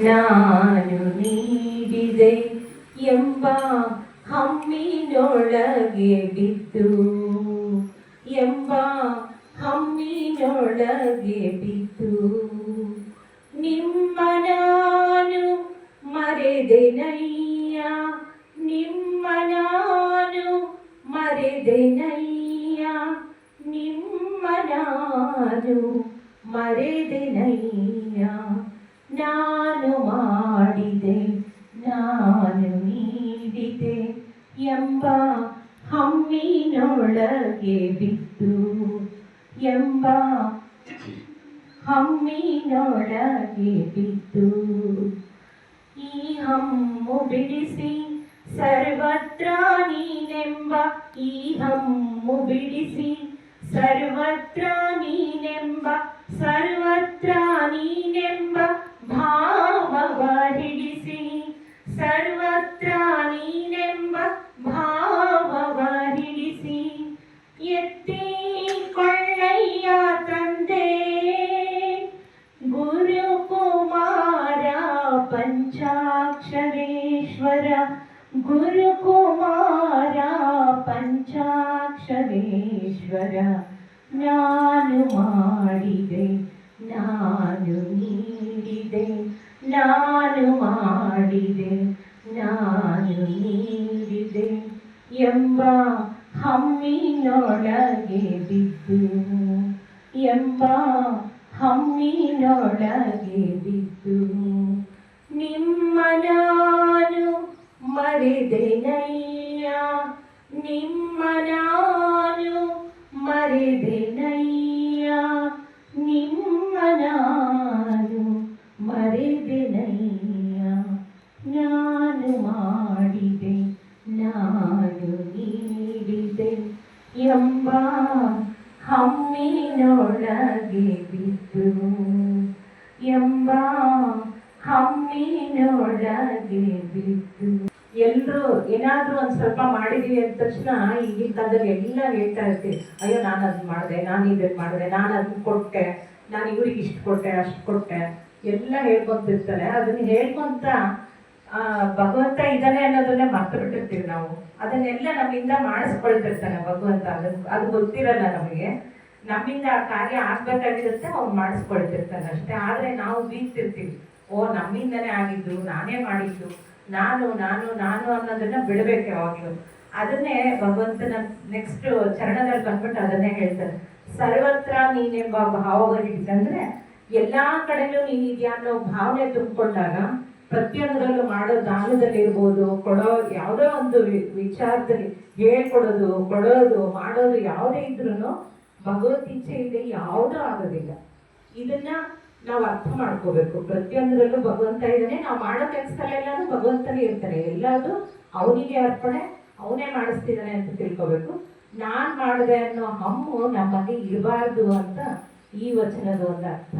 ನಾನು ನೀಡಿದೆ ಎಂಬ ಹಮ್ಮಿನೊಳಗೆ ಬಿದ್ದು ಎಂಬ ಹಮ್ಮಿನೊಳಗೆ ಬಿದ್ದು ನಿಮ್ಮ ನಾನು ಮರೆದೆನಯ್ಯ ನಿಮ್ಮ ನಾನು ಮರೆದೆನಯ್ಯ ನಿಮ್ಮ ನಾನು ಮರೆದೆನಯ್ಯ ನಾನು ಮಾಡಿದೆ ನಾನು ನೀಡಿದೆ ಎಂಬ ಹಮ್ಮಿನೊಳಗೆ ಬಿದ್ದು ಎಂಬ ಹಮ್ಮಿನೊಳಗೆ ಬಿದ್ದು ಈ ಹಮ್ಮು ಬಿಡಿಸಿ ಸರ್ವತ್ರ ನೀನೆಂಬ ಈ ಹಮ್ಮು ಬಿಡಿಸಿ ಸರ್ವತ್ರ ನೀನೆಂಬ ಸರ್ವತ್ರ ನೀನೆಂಬ ಭಾವವ ಹಿಡಿಸಿ ಸರ್ವತ್ರ ನೀನೆಂಬ ಭಾವವ ಹಿಡಿಸಿ ಎತ್ತಿ ಕೊಳ್ಳಯ್ಯ ತಂದೆ ಗುರುಕುಮಾರ ಪಂಚಾಕ್ಷರೇಶ್ವರ ಗುರುಕುಮಾರ ಪಂಚಾಕ್ಷರೇಶ್ವರ ನಾನು ಮಾಡಿದೆ ನಾನು ನೀಡಿದೆ ನಾನು ಮಾಡಿದೆ ನಾನು ನೀಡಿದೆ ಎಂಬ ಹಮ್ಮಿನೊಳಗೆ ಬಿದ್ದು ಎಂಬ ಹಮ್ಮಿನೊಳಗೆ ಬಿದ್ದು ನಿಮ್ಮ ನಾನು ಮರೆದೆನಯ್ಯ ನಿಮ್ಮ ನಾನು ಮರೆದೆನಯ್ಯ ನಿಮ್ಮ ನಾನು ಮರೆದೆನಯ್ಯ ನಾನು ಮಾಡಿದೆ ನಾನು ನೀಡಿದೆ ಎಂಬ ಹಮ್ಮಿನೊಳಗೆ ಬಿದ್ದು ಎಂಬ ಹಮ್ಮಿನೊಳಗೆ ಬಿದ್ದು. ಎಲ್ಲರೂ ಏನಾದ್ರೂ ಒಂದ್ ಸ್ವಲ್ಪ ಮಾಡಿದೀವಿ ಅಂದ ತಕ್ಷಣ ಈಗಿನ ಕಾಲದಲ್ಲಿ ಎಲ್ಲ ಹೇಳ್ತಾ ಇರ್ತೀವಿ, ಅಯ್ಯೋ ನಾನು ಅದನ್ನ ಮಾಡಿದೆ, ನಾನು ಇದನ್ನ ಮಾಡಿದೆ, ನಾನು ಅದನ್ನ ಕೊಟ್ಟೆ, ನಾನು ಇವ್ರಿಗೆ ಇಷ್ಟು ಕೊಟ್ಟೆ ಅಷ್ಟು ಕೊಟ್ಟೆ ಎಲ್ಲ ಹೇಳ್ಕೊಂತಿರ್ತಾರೆ. ಅದನ್ನ ಹೇಳ್ಕೊಂತ ಭಗವಂತ ಇದ್ದಾನೆ ಅನ್ನೋದನ್ನೇ ಮರ್ತು ಬಿಟ್ಟಿರ್ತೀವಿ ನಾವು. ಅದನ್ನೆಲ್ಲ ನಮ್ಮಿಂದ ಮಾಡಿಸ್ಕೊಳ್ತಿರ್ತಾನೆ ಭಗವಂತ. ಅದು ಗೊತ್ತಿರಲ್ಲ ನಮಗೆ. ನಮ್ಮಿಂದ ಆ ಕಾರ್ಯ ಆಗ್ಬೇಕಾಗಿರುತ್ತೆ, ಅವ್ನು ಮಾಡಿಸ್ಕೊಳ್ತಿರ್ತಾನೆ ಅಷ್ಟೇ. ಆದ್ರೆ ನಾವು ಬೀಗ್ತಿರ್ತೀವಿ, ಓ ನಮ್ಮಿಂದನೇ ಆಗಿದ್ದು, ನಾನೇ ಮಾಡಿದ್ದು, ನಾನು ನಾನು ನಾನು ಅನ್ನೋದನ್ನ ಬಿಡಬೇಕು ಯಾವಾಗ್ಲೂ. ಅದನ್ನೇ ಭಗವಂತನ ನೆಕ್ಸ್ಟ್ ಚರಣದಲ್ಲಿ ಬಂದ್ಬಿಟ್ಟು ಅದನ್ನೇ ಹೇಳ್ತಾರೆ, ಸರ್ವತ್ರ ನೀನೆಂಬ ಭಾವಗಳಿಗೆ. ಅಂದ್ರೆ ಎಲ್ಲಾ ಕಡೆನೂ ನೀನಿದ್ಯಾ ಅನ್ನೋ ಭಾವನೆ ತುಂಬಿಕೊಂಡಾಗ ಪ್ರತಿಯೊಂದರಲ್ಲೂ ಮಾಡೋ ದಾನದಲ್ಲಿರ್ಬೋದು, ಕೊಡೋ ಯಾವುದೋ ಒಂದು ವಿಚಾರದಲ್ಲಿ ಹೇಳ್ಕೊಡೋದು, ಕೊಡೋದು, ಮಾಡೋದು ಯಾವುದೇ ಇದ್ರೂ ಭಗವದ್ಗೀತೆ ಇದೆ ಯಾವುದೂ ಆಗೋದಿಲ್ಲ. ಇದನ್ನ ನಾವು ಅರ್ಥ ಮಾಡ್ಕೋಬೇಕು. ಪ್ರತಿಯೊಂದರಲ್ಲೂ ಭಗವಂತ ಇದ್ದಾನೆ. ನಾವು ಮಾಡೋ ಕೆಲಸದಲ್ಲೆಲ್ಲಾನು ಭಗವಂತನೇ ಇರ್ತಾನೆ. ಎಲ್ಲಾದ್ರು ಅವನಿಗೆ ಅರ್ಪಣೆ, ಅವನೇ ಮಾಡಿಸ್ತಿದ್ದಾನೆ ಅಂತ ತಿಳ್ಕೋಬೇಕು. ನಾನ್ ಮಾಡಿದೆ ಅನ್ನೋ ಹಮ್ಮು ನಮ್ಮಲ್ಲಿ ಇರಬಾರ್ದು ಅಂತ ಈ ವಚನದ ಒಂದು ಅರ್ಥ.